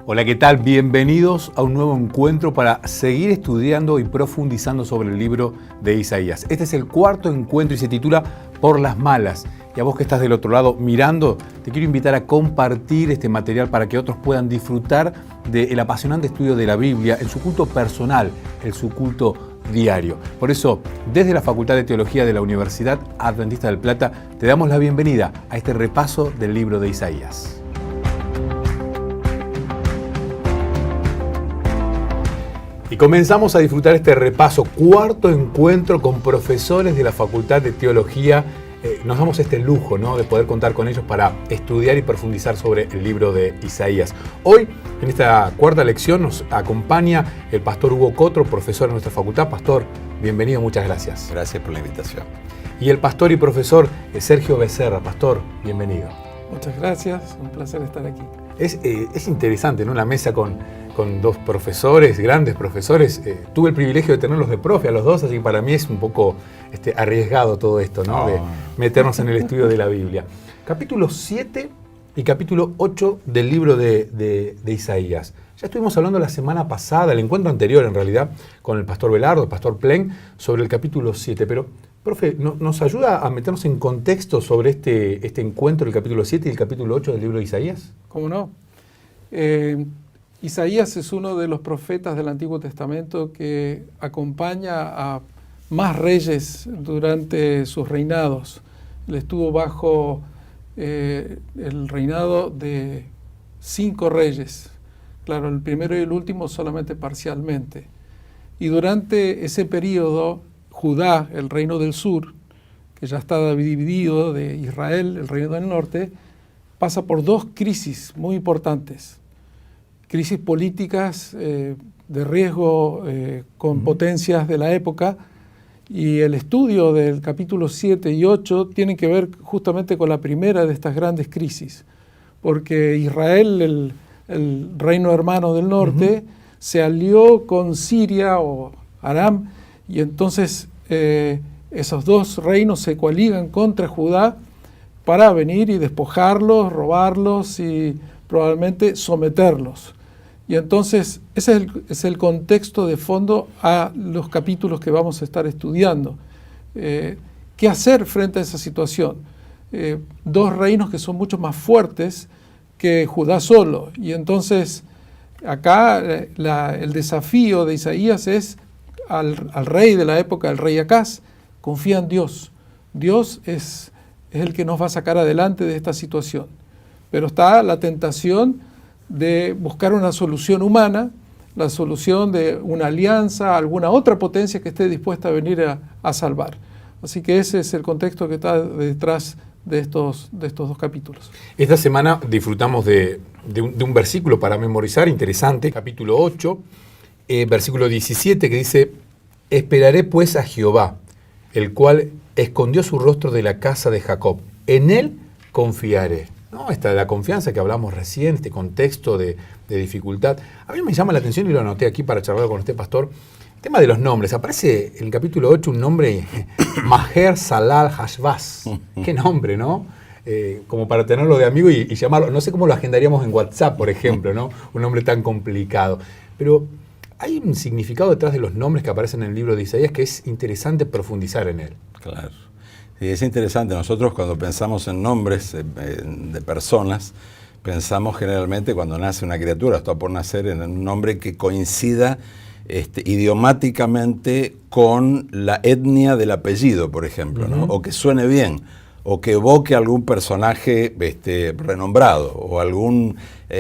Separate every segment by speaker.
Speaker 1: Hola, ¿qué tal? Bienvenidos a un nuevo encuentro para seguir estudiando y profundizando sobre el libro de Isaías. Este es el cuarto encuentro y se titula Por las malas. Y a vos que estás del otro lado mirando, te quiero invitar a compartir este material para que otros puedan disfrutar del apasionante estudio de la Biblia en su culto personal, en su culto diario. Por eso, desde la Facultad de Teología de la Universidad Adventista del Plata, te damos la bienvenida a este repaso del libro de Isaías. Y comenzamos a disfrutar este repaso, cuarto encuentro con profesores de la Facultad de Teología. Nos damos este lujo, ¿no?, de poder contar con ellos para estudiar y profundizar sobre el libro de Isaías. Hoy, en esta cuarta lección, nos acompaña el pastor Hugo Cotro, profesor de nuestra facultad. Pastor, bienvenido, muchas gracias.
Speaker 2: Gracias por la invitación.
Speaker 1: Y el pastor y profesor Sergio Becerra. Pastor, bienvenido.
Speaker 3: Muchas gracias, un placer estar aquí.
Speaker 1: Es interesante, ¿no?, la mesa con dos profesores, grandes profesores. Tuve el privilegio de tenerlos de profe a los dos, así que para mí es un poco arriesgado todo esto, ¿no?, de meternos en el estudio de la Biblia. Capítulo 7 y capítulo 8 del libro de Isaías. Ya estuvimos hablando la semana pasada, el encuentro anterior en realidad, con el pastor Belardo, el pastor Plen, sobre el capítulo 7, pero profe, ¿nos ayuda a meternos en contexto sobre este encuentro, el capítulo 7 y el capítulo 8 del libro de Isaías?
Speaker 3: ¿Cómo no? Isaías es uno de los profetas del Antiguo Testamento que acompaña a más reyes durante sus reinados. Él estuvo bajo el reinado de 5 reyes. Claro, el primero y el último solamente parcialmente. Y durante ese periodo, Judá, el reino del sur, que ya está dividido de Israel, el reino del norte, pasa por 2 crisis muy importantes. Crisis políticas de riesgo con potencias de la época, y el estudio del capítulo 7 y 8 tiene que ver justamente con la primera de estas grandes crisis, porque Israel, el reino hermano del norte, se alió con Siria o Aram, y entonces esos 2 reinos se coaligan contra Judá para venir y despojarlos, robarlos y probablemente someterlos. Y entonces ese es el contexto de fondo a los capítulos que vamos a estar estudiando. ¿Qué hacer frente a esa situación? 2 reinos que son mucho más fuertes que Judá solo. Y entonces acá el desafío de Isaías es al rey de la época, el rey Acaz: confía en Dios. Dios es el que nos va a sacar adelante de esta situación. Pero está la tentación de buscar una solución humana, la solución de una alianza, alguna otra potencia que esté dispuesta a venir a salvar. Así que ese es el contexto que está detrás de estos 2 capítulos.
Speaker 1: Esta semana disfrutamos de un versículo para memorizar interesante, capítulo 8, versículo 17, que dice: esperaré pues a Jehová, el cual escondió su rostro de la casa de Jacob, en él confiaré. ¿No? Esta la confianza que hablamos recién, este contexto de dificultad. A mí me llama la atención, y lo anoté aquí para charlar con usted, pastor, el tema de los nombres. Aparece en el capítulo 8 un nombre, Maher Salal Hashbaz. Qué nombre, ¿no? Como para tenerlo de amigo y llamarlo. No sé cómo lo agendaríamos en WhatsApp, por ejemplo, ¿no? Un nombre tan complicado. Pero hay un significado detrás de los nombres que aparecen en el libro de Isaías que es interesante profundizar en él.
Speaker 2: Claro. Sí, es interesante. Nosotros, cuando pensamos en nombres de personas, pensamos generalmente, cuando nace una criatura, está por nacer, en un nombre que coincida idiomáticamente con la etnia del apellido, por ejemplo, ¿no? O que suene bien, o que evoque algún personaje renombrado, o algún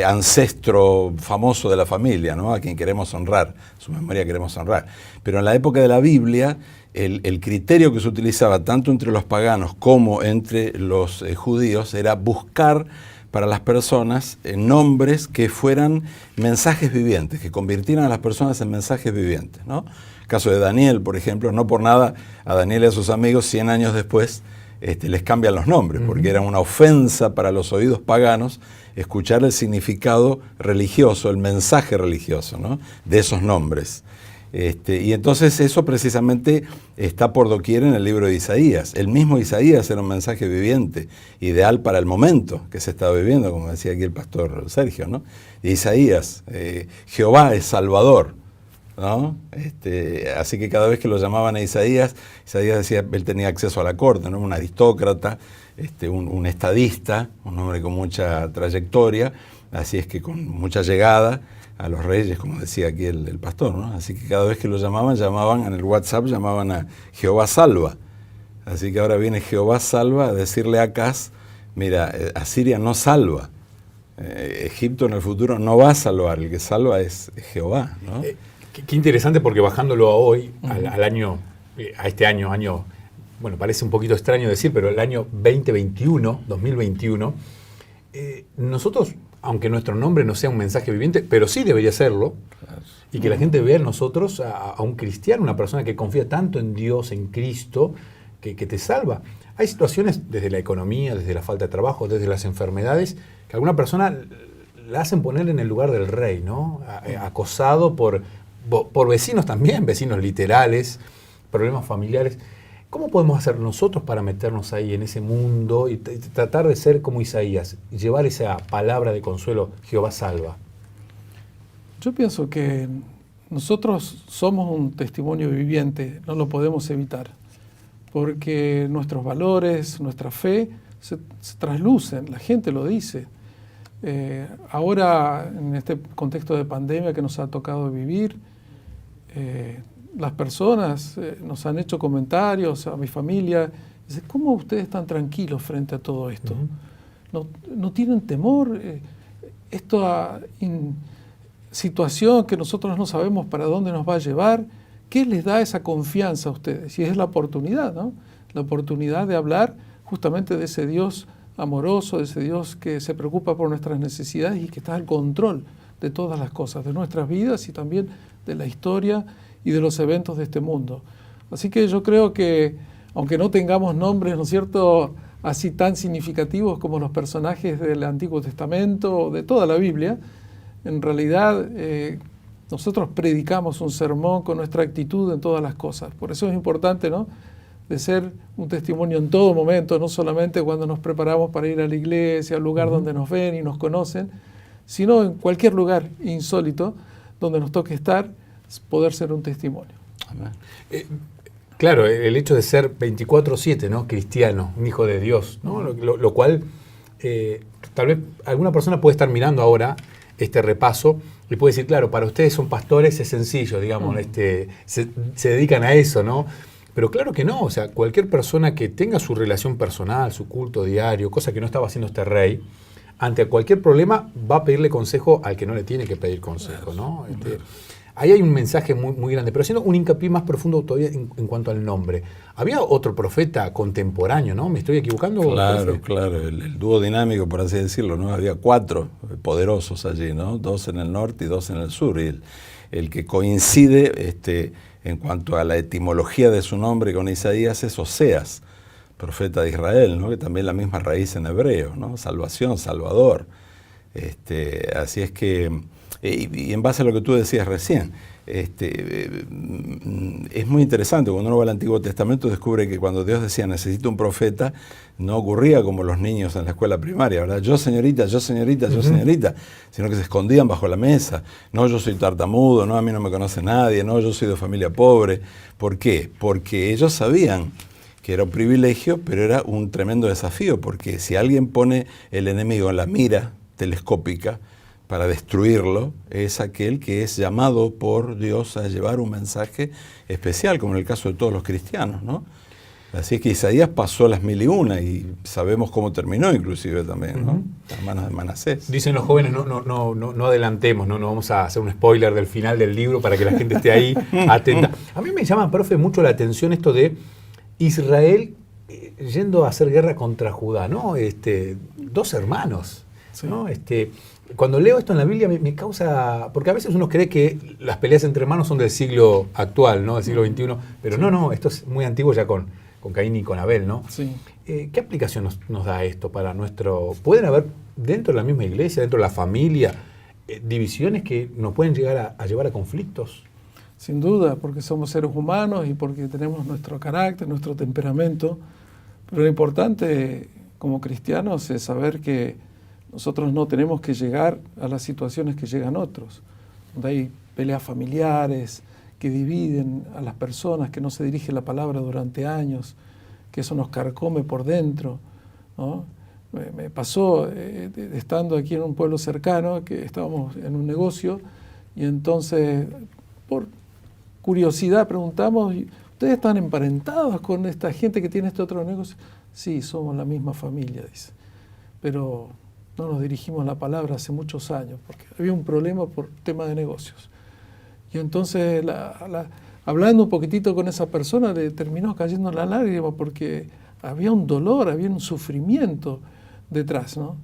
Speaker 2: ancestro famoso de la familia, ¿no?, a quien queremos honrar, su memoria queremos honrar. Pero en la época de la Biblia, el criterio que se utilizaba tanto entre los paganos como entre los judíos era buscar para las personas nombres que fueran mensajes vivientes, que convirtieran a las personas en mensajes vivientes, ¿no? El caso de Daniel, por ejemplo, no por nada a Daniel y a sus amigos 100 años después les cambian los nombres, porque era una ofensa para los oídos paganos escuchar el significado religioso, el mensaje religioso, ¿no?, de esos nombres. Y entonces eso precisamente está por doquier en el libro de Isaías. El mismo Isaías era un mensaje viviente, ideal para el momento que se estaba viviendo, como decía aquí el pastor Sergio, ¿no? Isaías, Jehová es Salvador, ¿no? Así que cada vez que lo llamaban a Isaías decía, él tenía acceso a la corte, ¿no? Un aristócrata, un estadista, un hombre con mucha trayectoria, así es que con mucha llegada a los reyes, como decía aquí el pastor, ¿no? Así que cada vez que lo llamaban en el WhatsApp, llamaban a Jehová salva. Así que ahora viene Jehová salva a decirle a Acaz, mira, Asiria no salva, Egipto en el futuro no va a salvar, el que salva es Jehová, ¿no?
Speaker 1: Qué interesante, porque bajándolo a hoy, al año, a este año, bueno, parece un poquito extraño decir, pero el año 2021, nosotros, aunque nuestro nombre no sea un mensaje viviente, pero sí debería serlo, y que la gente vea en nosotros a un cristiano, una persona que confía tanto en Dios, en Cristo, que te salva. Hay situaciones desde la economía, desde la falta de trabajo, desde las enfermedades, que alguna persona la hacen poner en el lugar del rey, ¿no? Acosado por vecinos también, vecinos literales, problemas familiares. ¿Cómo podemos hacer nosotros para meternos ahí en ese mundo y tratar de ser como Isaías, y llevar esa palabra de consuelo, Jehová salva?
Speaker 3: Yo pienso que nosotros somos un testimonio viviente, no lo podemos evitar, porque nuestros valores, nuestra fe se traslucen, la gente lo dice. Ahora, en este contexto de pandemia que nos ha tocado vivir, las personas nos han hecho comentarios, a mi familia, dicen, ¿cómo ustedes están tranquilos frente a todo esto? ¿No tienen temor? Esta situación que nosotros no sabemos para dónde nos va a llevar, ¿qué les da esa confianza a ustedes? Y es la oportunidad, ¿no? La oportunidad de hablar justamente de ese Dios amoroso, de ese Dios que se preocupa por nuestras necesidades y que está al control de todas las cosas, de nuestras vidas y también de la historia y de los eventos de este mundo. Así que yo creo que, aunque no tengamos nombres, ¿no es cierto?, así tan significativos como los personajes del Antiguo Testamento, de toda la Biblia, en realidad nosotros predicamos un sermón con nuestra actitud en todas las cosas. Por eso es importante, ¿no?, de ser un testimonio en todo momento, no solamente cuando nos preparamos para ir a la iglesia, al lugar donde nos ven y nos conocen, sino en cualquier lugar insólito donde nos toque estar, poder ser un testimonio.
Speaker 1: Claro, el hecho de ser 24/7, ¿no?, cristiano, un hijo de Dios, ¿no? Lo cual tal vez alguna persona puede estar mirando ahora este repaso y puede decir, claro, para ustedes son pastores, es sencillo, digamos, se dedican a eso, ¿no? Pero claro que no, o sea, cualquier persona que tenga su relación personal, su culto diario, cosa que no estaba haciendo este rey, ante cualquier problema va a pedirle consejo al que no le tiene que pedir consejo, ¿no? Ahí hay un mensaje muy, muy grande, pero haciendo un hincapié más profundo todavía en cuanto al nombre. Había otro profeta contemporáneo, ¿no? ¿Me estoy equivocando?
Speaker 2: Claro, el dúo dinámico, por así decirlo, ¿no? Había 4 poderosos allí, ¿no? 2 en el norte y 2 en el sur. Y el que coincide en cuanto a la etimología de su nombre con Isaías es Oseas, profeta de Israel, ¿no? Que también la misma raíz en hebreo, ¿no? Salvación, Salvador. Así es que, y en base a lo que tú decías recién, es muy interesante, cuando uno va al Antiguo Testamento descubre que cuando Dios decía necesito un profeta, no ocurría como los niños en la escuela primaria, ¿verdad? Yo señorita, yo señorita, yo señorita, sino que se escondían bajo la mesa. No, yo soy tartamudo, no, a mí no me conoce nadie, no, yo soy de familia pobre. ¿Por qué? Porque ellos sabían que era un privilegio, pero era un tremendo desafío, porque si alguien pone el enemigo en la mira telescópica para destruirlo, es aquel que es llamado por Dios a llevar un mensaje especial, como en el caso de todos los cristianos, ¿no? Así es que Isaías pasó las 1001 y sabemos cómo terminó inclusive también, ¿no? Las manos de Manasés.
Speaker 1: Dicen los jóvenes, no adelantemos, no vamos a hacer un spoiler del final del libro para que la gente esté ahí atenta. A mí me llama, profe, mucho la atención esto de Israel yendo a hacer guerra contra Judá, ¿no? 2 hermanos, sí, ¿no? Cuando leo esto en la Biblia me causa... Porque a veces uno cree que las peleas entre hermanos son del siglo actual, ¿no? Del siglo XXI. Pero sí, no, esto es muy antiguo ya con Caín y con Abel, ¿no?
Speaker 3: Sí.
Speaker 1: ¿Qué aplicación nos da esto para nuestro... ¿Pueden haber dentro de la misma iglesia, dentro de la familia, divisiones que nos pueden llegar a llevar a conflictos?
Speaker 3: sin duda, porque somos seres humanos y porque tenemos nuestro carácter, nuestro temperamento. Pero lo importante como cristianos es saber que nosotros no tenemos que llegar a las situaciones que llegan otros, donde hay peleas familiares que dividen a las personas, que no se dirige la palabra durante años, que eso nos carcome por dentro, ¿no? Me pasó estando aquí en un pueblo cercano, que estábamos en un negocio, y entonces por curiosidad preguntamos, ¿ustedes están emparentados con esta gente que tiene este otro negocio? Sí, somos la misma familia, dice, pero no nos dirigimos la palabra hace muchos años, porque había un problema por tema de negocios. Y entonces, hablando un poquitito con esa persona, le terminó cayendo la lágrima, porque había un dolor, había un sufrimiento detrás, ¿no?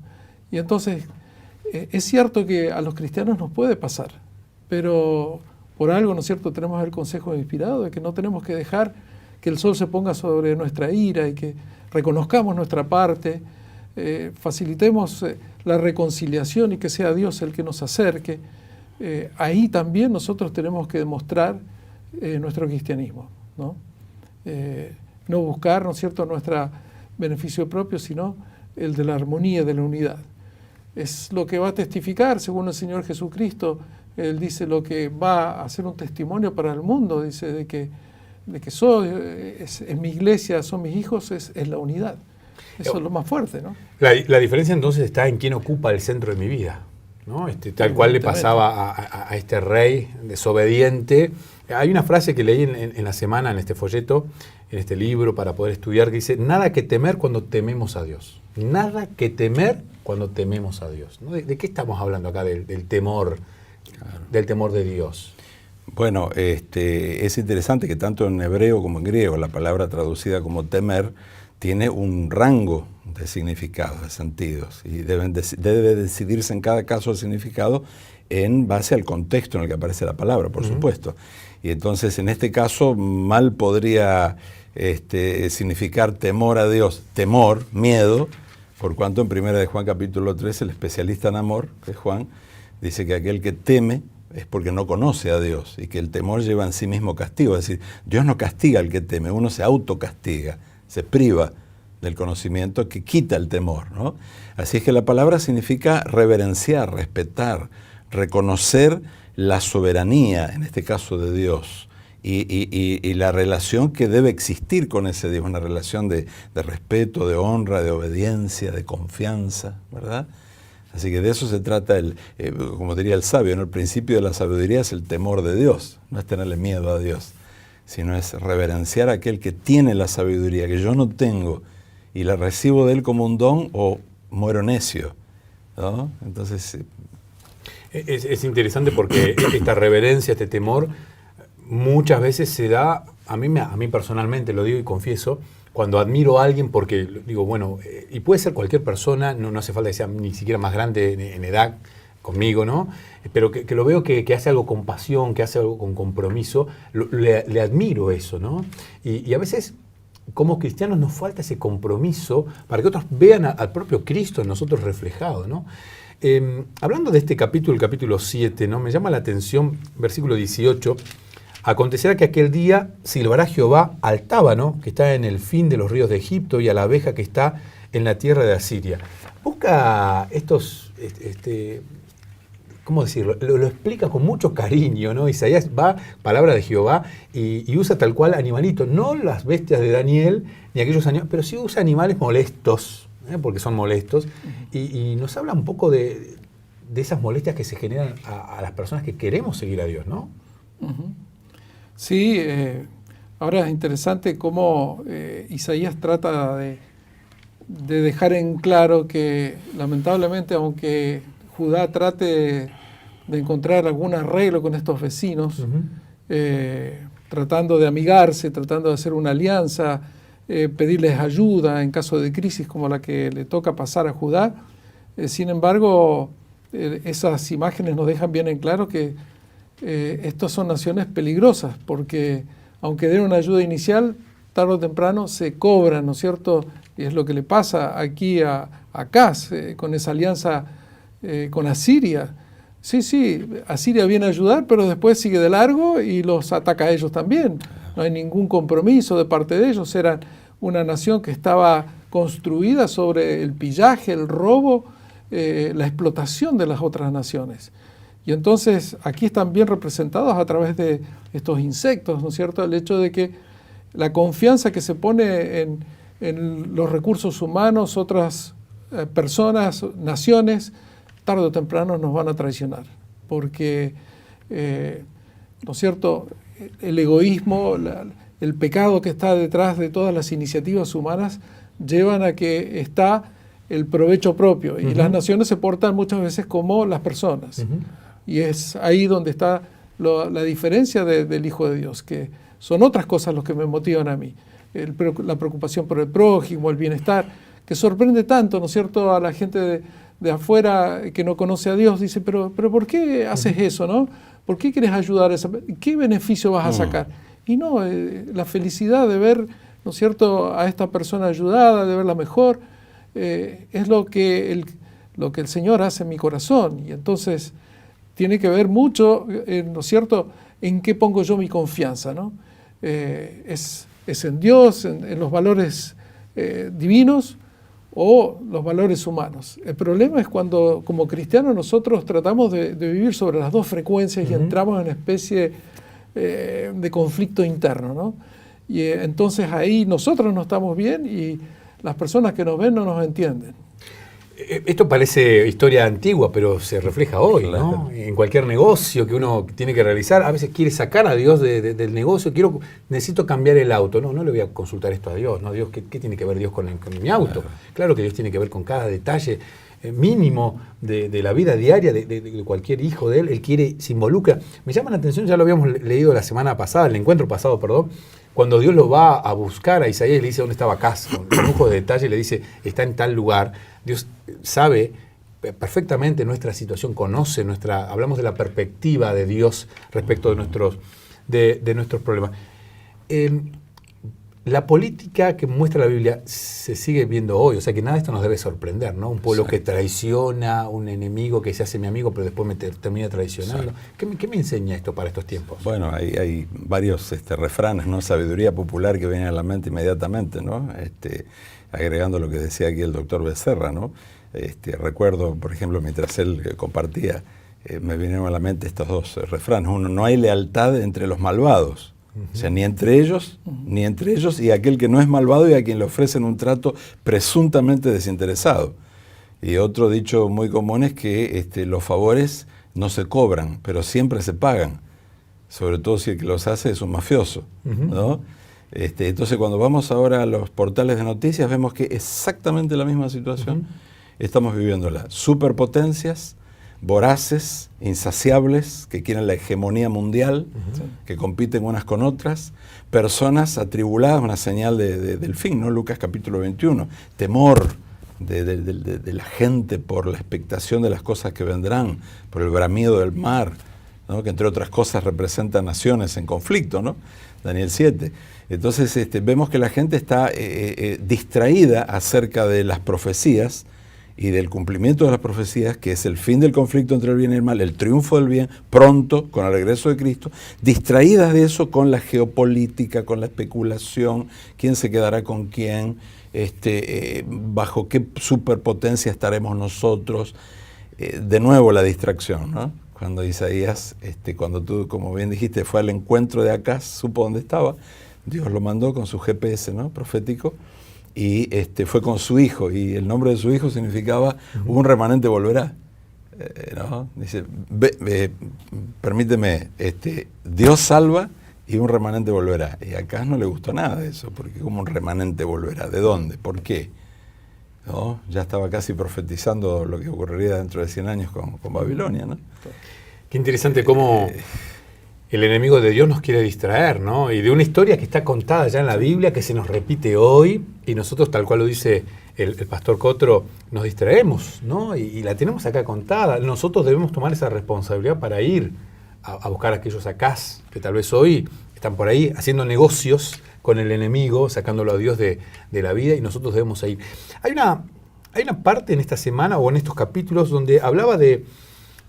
Speaker 3: Y entonces, es cierto que a los cristianos nos puede pasar, pero por algo, ¿no es cierto?, tenemos el consejo inspirado de que no tenemos que dejar que el sol se ponga sobre nuestra ira y que reconozcamos nuestra parte, facilitemos la reconciliación y que sea Dios el que nos acerque. Ahí también nosotros tenemos que demostrar nuestro cristianismo, ¿no? No buscar, ¿no es cierto?, nuestro beneficio propio, sino el de la armonía, de la unidad. Es lo que va a testificar, según el Señor Jesucristo. Él dice lo que va a ser un testimonio para el mundo, dice de que en mi iglesia son mis hijos, es la unidad. Eso es lo más fuerte, ¿no?
Speaker 1: La diferencia entonces está en quién ocupa el centro de mi vida, ¿no? Tal cual le pasaba a este rey desobediente. Hay una frase que leí en la semana, en este folleto, en este libro para poder estudiar, que dice: nada que temer cuando tememos a Dios. Nada que temer cuando tememos a Dios, ¿no? ¿De qué estamos hablando acá? Del temor, del temor de Dios.
Speaker 2: Bueno, es interesante que tanto en hebreo como en griego la palabra traducida como temer tiene un rango de significados, de sentidos, y debe decidirse en cada caso el significado en base al contexto en el que aparece la palabra, por supuesto. Y entonces, en este caso, mal podría significar temor a Dios, temor, miedo, por cuanto en 1 de Juan capítulo 3, el especialista en amor, que es Juan, dice que aquel que teme es porque no conoce a Dios, y que el temor lleva en sí mismo castigo. Es decir, Dios no castiga al que teme, uno se autocastiga, se priva del conocimiento que quita el temor, ¿no? Así es que la palabra significa reverenciar, respetar, reconocer la soberanía, en este caso de Dios, y la relación que debe existir con ese Dios, una relación de respeto, de honra, de obediencia, de confianza, ¿verdad? Así que de eso se trata, como diría el sabio, ¿no? El principio de la sabiduría es el temor de Dios, no es tenerle miedo a Dios, sino es reverenciar a aquel que tiene la sabiduría, que yo no tengo, y la recibo de él como un don o muero necio, ¿no? Entonces...
Speaker 1: Es interesante porque esta reverencia, este temor, muchas veces se da, a mí personalmente lo digo y confieso, cuando admiro a alguien porque digo, bueno, y puede ser cualquier persona, no hace falta que sea ni siquiera más grande en edad conmigo, ¿no? Pero que lo veo que hace algo con pasión, que hace algo con compromiso, le admiro eso, ¿no? Y a veces, como cristianos, nos falta ese compromiso para que otros vean al propio Cristo en nosotros reflejado, ¿no? Hablando de este capítulo, el capítulo 7, ¿no? Me llama la atención, versículo 18, acontecerá que aquel día silbará Jehová al tábano que está en el fin de los ríos de Egipto y a la abeja que está en la tierra de Asiria. Busca estos, ¿cómo decirlo? Lo explica con mucho cariño, ¿no? Isaías va, palabra de Jehová, y usa tal cual animalitos, no las bestias de Daniel, ni aquellos animales, pero sí usa animales molestos, porque son molestos, y nos habla un poco de esas molestias que se generan a las personas que queremos seguir a Dios, ¿no?
Speaker 3: Sí, ahora es interesante cómo Isaías trata de dejar en claro que lamentablemente, aunque Judá trate de encontrar algún arreglo con estos vecinos, tratando de amigarse, tratando de hacer una alianza, pedirles ayuda en caso de crisis como la que le toca pasar a Judá. Sin embargo, esas imágenes nos dejan bien en claro que estas son naciones peligrosas, porque aunque den una ayuda inicial, tarde o temprano se cobran, ¿no es cierto? Y es lo que le pasa aquí a Acaz, con esa alianza con Asiria, sí, Asiria viene a ayudar, pero después sigue de largo y los ataca a ellos también. No hay ningún compromiso de parte de ellos. Eran una nación que estaba construida sobre el pillaje, el robo, la explotación de las otras naciones. Y entonces aquí están bien representados a través de estos insectos, ¿no es cierto? El hecho de que la confianza que se pone en los recursos humanos, otras personas, naciones, tarde o temprano nos van a traicionar, porque, ¿no es cierto?, el egoísmo, el pecado que está detrás de todas las iniciativas humanas llevan a que está el provecho propio, y las naciones se portan muchas veces como las personas. Y es ahí donde está la diferencia del Hijo de Dios, que son otras cosas los que me motivan a mí. La preocupación por el prójimo, el bienestar, que sorprende tanto, ¿no es cierto?, a la gente de afuera que no conoce a Dios. Dice, pero ¿por qué haces eso, no? ¿Por qué quieres ayudar a esa persona? ¿Qué beneficio vas a sacar? Y no, la felicidad de ver, ¿no es cierto?, a esta persona ayudada, de verla mejor, es lo que el Señor hace en mi corazón. Y entonces tiene que ver mucho, ¿no es cierto?, en qué pongo yo mi confianza, ¿no? Es en Dios, en los valores divinos, o los valores humanos. El problema es cuando, como cristianos, nosotros tratamos de vivir sobre las dos frecuencias y entramos en una especie de conflicto interno, ¿no? Y entonces ahí nosotros no estamos bien y las personas que nos ven no nos entienden.
Speaker 1: Esto parece historia antigua, pero se refleja hoy, ¿no? En cualquier negocio que uno tiene que realizar, a veces quiere sacar a Dios del negocio. Necesito cambiar el auto. No le voy a consultar esto a Dios. ¿No? Dios, ¿qué tiene que ver Dios con mi auto? Claro que Dios tiene que ver con cada detalle mínimo de la vida diaria de cualquier hijo de Él. Él se involucra. Me llama la atención, ya lo habíamos leído la semana pasada, el encuentro pasado, perdón, cuando Dios lo va a buscar a Isaías y le dice dónde estaba Acaz, con lujo de detalle, le dice, está en tal lugar. Dios sabe perfectamente nuestra situación, conoce hablamos de la perspectiva de Dios respecto de nuestros problemas. La política que muestra la Biblia se sigue viendo hoy, o sea que nada de esto nos debe sorprender, ¿no? Un pueblo que traiciona, un enemigo que se hace mi amigo pero después me termina traicionando. ¿Qué me enseña esto para estos tiempos?
Speaker 2: Bueno, hay varios refranes, ¿no? Sabiduría popular que viene a la mente inmediatamente, ¿no? Agregando lo que decía aquí el doctor Becerra, ¿no? Recuerdo, por ejemplo, mientras él compartía, me vinieron a la mente estos dos refranes. Uno, no hay lealtad entre los malvados. O sea, ni entre ellos y aquel que no es malvado y a quien le ofrecen un trato presuntamente desinteresado. Y otro dicho muy común es que los favores no se cobran, pero siempre se pagan. Sobre todo si el que los hace es un mafioso, ¿no? Entonces, cuando vamos ahora a los portales de noticias, vemos que exactamente la misma situación estamos viviéndola. Superpotencias, voraces, insaciables, que quieren la hegemonía mundial, que compiten unas con otras, personas atribuladas, una señal del fin, ¿no? Lucas capítulo 21, temor de la gente por la expectación de las cosas que vendrán, por el bramido del mar, ¿no? Que entre otras cosas representa naciones en conflicto, ¿no? Daniel 7. Entonces vemos que la gente está distraída acerca de las profecías y del cumplimiento de las profecías, que es el fin del conflicto entre el bien y el mal, el triunfo del bien, pronto, con el regreso de Cristo, distraídas de eso con la geopolítica, con la especulación, quién se quedará con quién, bajo qué superpotencia estaremos nosotros. De nuevo la distracción, ¿no? Cuando Isaías, cuando tú, como bien dijiste, fue al encuentro de Acaz, supo dónde estaba, Dios lo mandó con su GPS, ¿no? Profético, y fue con su hijo, y el nombre de su hijo significaba un remanente volverá, ¿no? Dice, permíteme, Dios salva y un remanente volverá. Y acá no le gustó nada de eso, porque como un remanente volverá, ¿de dónde? ¿Por qué? ¿No? Ya estaba casi profetizando lo que ocurriría dentro de 100 años con Babilonia, ¿no?
Speaker 1: Qué interesante cómo el enemigo de Dios nos quiere distraer, ¿no? Y de una historia que está contada ya en la Biblia, que se nos repite hoy, y nosotros, tal cual lo dice el pastor Cotro, nos distraemos, ¿no? Y la tenemos acá contada. Nosotros debemos tomar esa responsabilidad para ir a buscar a aquellos Acaz, que tal vez hoy están por ahí haciendo negocios con el enemigo, sacándolo a Dios de la vida, y nosotros debemos ir. Hay una parte en esta semana o en estos capítulos donde hablaba de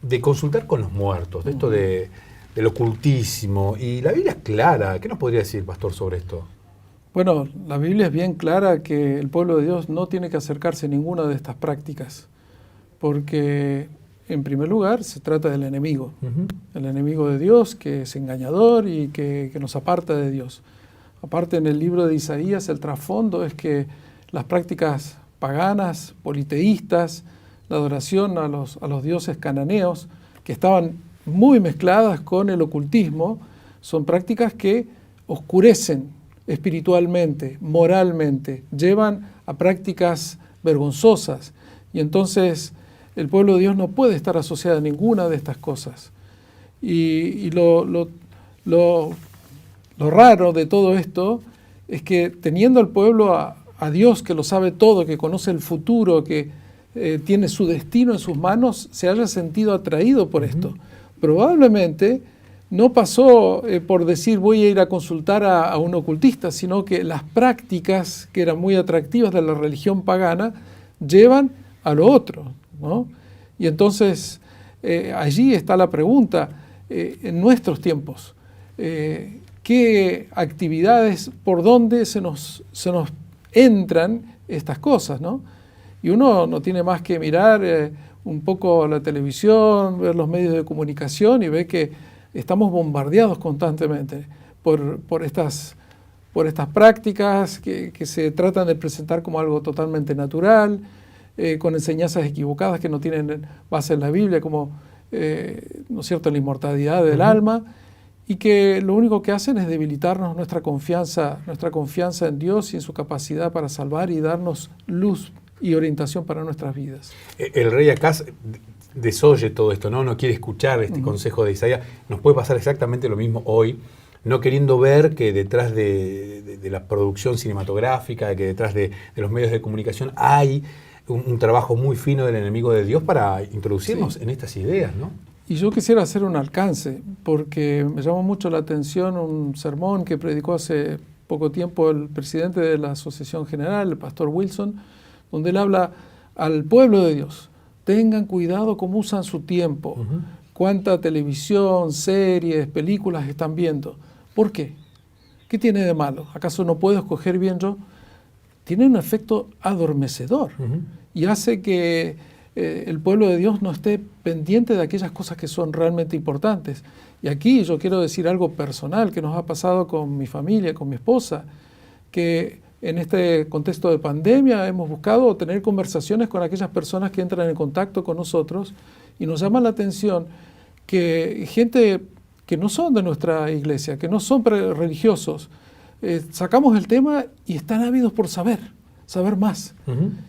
Speaker 1: de consultar con los muertos, de esto del ocultismo. Y la Biblia es clara. ¿Qué nos podría decir, pastor, sobre esto?
Speaker 3: Bueno, la Biblia es bien clara que el pueblo de Dios no tiene que acercarse a ninguna de estas prácticas, porque en primer lugar se trata del enemigo, el enemigo de Dios, que es engañador y que nos aparta de Dios. Aparte, en el libro de Isaías, el trasfondo es que las prácticas paganas, politeístas, la adoración a los dioses cananeos, que estaban muy mezcladas con el ocultismo, son prácticas que oscurecen espiritualmente, moralmente, llevan a prácticas vergonzosas. Y entonces el pueblo de Dios no puede estar asociado a ninguna de estas cosas. Y lo raro de todo esto es que teniendo al pueblo a Dios, que lo sabe todo, que conoce el futuro, que tiene su destino en sus manos, se haya sentido atraído por esto. Probablemente no pasó por decir voy a ir a consultar a un ocultista, sino que las prácticas que eran muy atractivas de la religión pagana llevan a lo otro, ¿no? Y entonces allí está la pregunta, en nuestros tiempos, ¿qué actividades, por dónde se nos entran estas cosas, ¿no? Y uno no tiene más que mirar un poco la televisión, ver los medios de comunicación y ve que estamos bombardeados constantemente por estas prácticas que se tratan de presentar como algo totalmente natural, con enseñanzas equivocadas que no tienen base en la Biblia, como ¿no es cierto?, la inmortalidad del alma, y que lo único que hacen es debilitarnos nuestra confianza en Dios y en su capacidad para salvar y darnos luz y orientación para nuestras vidas.
Speaker 1: El rey Acaz desoye todo esto, no quiere escuchar este consejo de Isaías. Nos puede pasar exactamente lo mismo hoy, no queriendo ver que detrás de la producción cinematográfica, que detrás de los medios de comunicación hay un trabajo muy fino del enemigo de Dios para introducirnos en estas ideas, ¿no?
Speaker 3: Y yo quisiera hacer un alcance, porque me llamó mucho la atención un sermón que predicó hace poco tiempo el presidente de la Asociación General, el pastor Wilson, donde él habla al pueblo de Dios. Tengan cuidado cómo usan su tiempo, cuánta televisión, series, películas están viendo. ¿Por qué? ¿Qué tiene de malo? ¿Acaso no puedo escoger bien yo? Tiene un efecto adormecedor y hace que el pueblo de Dios no esté pendiente de aquellas cosas que son realmente importantes. Y aquí yo quiero decir algo personal que nos ha pasado con mi familia, con mi esposa, que en este contexto de pandemia hemos buscado tener conversaciones con aquellas personas que entran en contacto con nosotros y nos llama la atención que gente que no son de nuestra iglesia, que no son religiosos, sacamos el tema y están ávidos por saber más.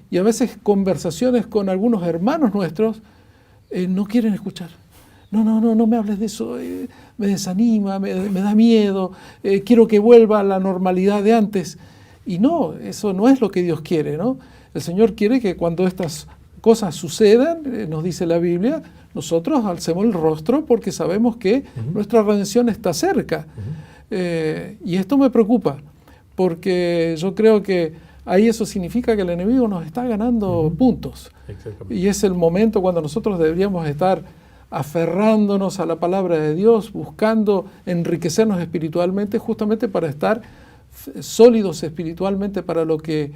Speaker 3: Y a veces conversaciones con algunos hermanos nuestros no quieren escuchar. No me hables de eso, me desanima, me da miedo, quiero que vuelva a la normalidad de antes. Y no, eso no es lo que Dios quiere, ¿no? El Señor quiere que cuando estas cosas sucedan, nos dice la Biblia, nosotros alcemos el rostro porque sabemos que nuestra redención está cerca. Y esto me preocupa, porque yo creo que ahí eso significa que el enemigo nos está ganando puntos. Y es el momento cuando nosotros deberíamos estar aferrándonos a la palabra de Dios, buscando enriquecernos espiritualmente, justamente para estar sólidos espiritualmente para lo que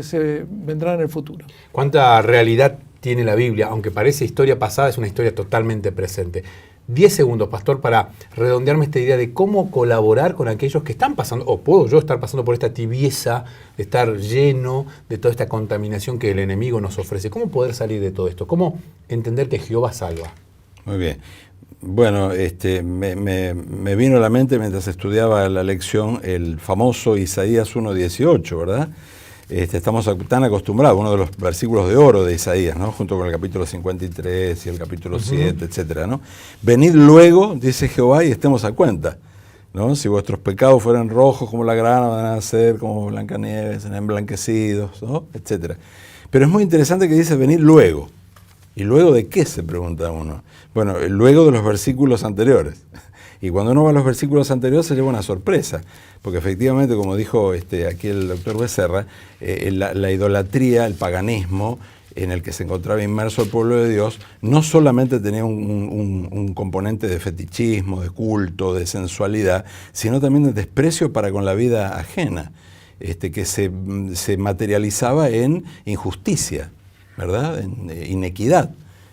Speaker 3: se vendrá en el futuro.
Speaker 1: ¿Cuánta realidad tiene la Biblia? Aunque parece historia pasada, es una historia totalmente presente. 10 segundos, pastor, para redondearme esta idea de cómo colaborar con aquellos que están pasando, o puedo yo estar pasando por esta tibieza, de estar lleno de toda esta contaminación que el enemigo nos ofrece. ¿Cómo poder salir de todo esto? ¿Cómo entender que Jehová salva?
Speaker 2: Muy bien. Bueno, me vino a la mente mientras estudiaba la lección el famoso Isaías 1:18, ¿verdad? Estamos tan acostumbrados, uno de los versículos de oro de Isaías, ¿no? Junto con el capítulo 53 y el capítulo 7, etcétera, ¿no? Venid luego, dice Jehová, y estemos a cuenta, ¿no? Si vuestros pecados fueran rojos como la grana, van a ser como Blancanieves, emblanquecidos, ¿no? Etcétera. Pero es muy interesante que dice venid luego. ¿Y luego de qué?, se pregunta uno. Bueno, luego de los versículos anteriores. Y cuando uno va a los versículos anteriores se lleva una sorpresa, porque efectivamente, como dijo aquí el doctor Becerra, la idolatría, el paganismo, en el que se encontraba inmerso el pueblo de Dios, no solamente tenía un componente de fetichismo, de culto, de sensualidad, sino también de desprecio para con la vida ajena, que se materializaba en injusticia, ¿verdad? En inequidad,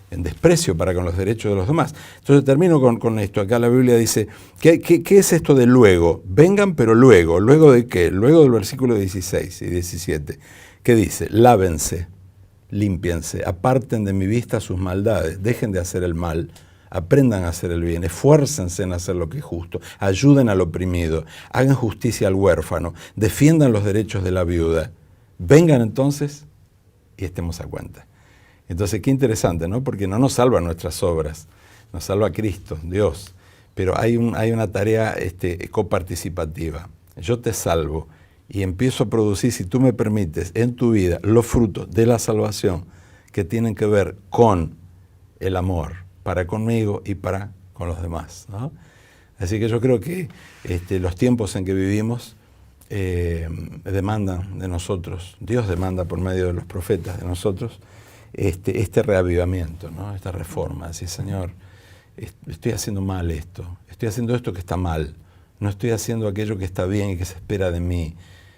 Speaker 2: en desprecio para con los derechos de los demás. Entonces termino con esto. Acá la Biblia dice, ¿qué es esto de luego? Vengan, pero luego. ¿Luego de qué? Luego del versículo 16 y 17. ¿Qué dice? Lávense, límpiense, aparten de mi vista sus maldades, dejen de hacer el mal, aprendan a hacer el bien, esfuércense en hacer lo que es justo, ayuden al oprimido, hagan justicia al huérfano, defiendan los derechos de la viuda. Vengan entonces y estemos a cuenta. Entonces, qué interesante, ¿no? Porque no nos salvan nuestras obras, nos salva Cristo, Dios, pero hay una tarea coparticipativa. Yo te salvo y empiezo a producir, si tú me permites, en tu vida los frutos de la salvación que tienen que ver con el amor para conmigo y para con los demás, ¿no? Así que yo creo que los tiempos en que vivimos demandan de nosotros, Dios demanda por medio de los profetas de nosotros, este reavivamiento, ¿no? Esta reforma. Decir, Señor, estoy haciendo mal esto, estoy haciendo esto que está mal, no estoy haciendo aquello que está bien y que se espera de mí.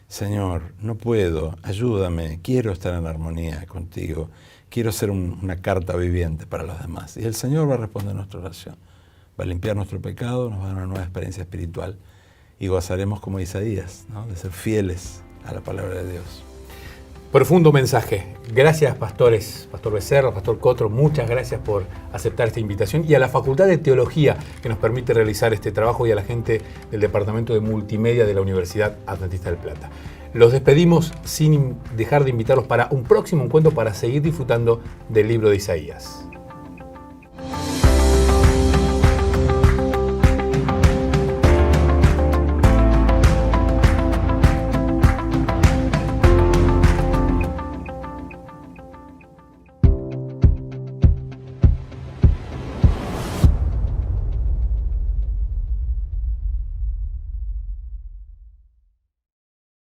Speaker 2: Señor, no puedo, ayúdame, quiero estar en armonía contigo, quiero ser una carta viviente para los demás. Y el Señor va a responder nuestra oración, va a limpiar nuestro pecado, nos va a dar una nueva experiencia espiritual y gozaremos como Isaías, ¿no? De ser fieles a la palabra de Dios.
Speaker 1: Profundo mensaje. Gracias, pastores, Pastor Becerra, Pastor Cotro, muchas gracias por aceptar esta invitación y a la Facultad de Teología que nos permite realizar este trabajo y a la gente del Departamento de Multimedia de la Universidad Adventista del Plata. Los despedimos sin dejar de invitarlos para un próximo encuentro para seguir disfrutando del libro de Isaías.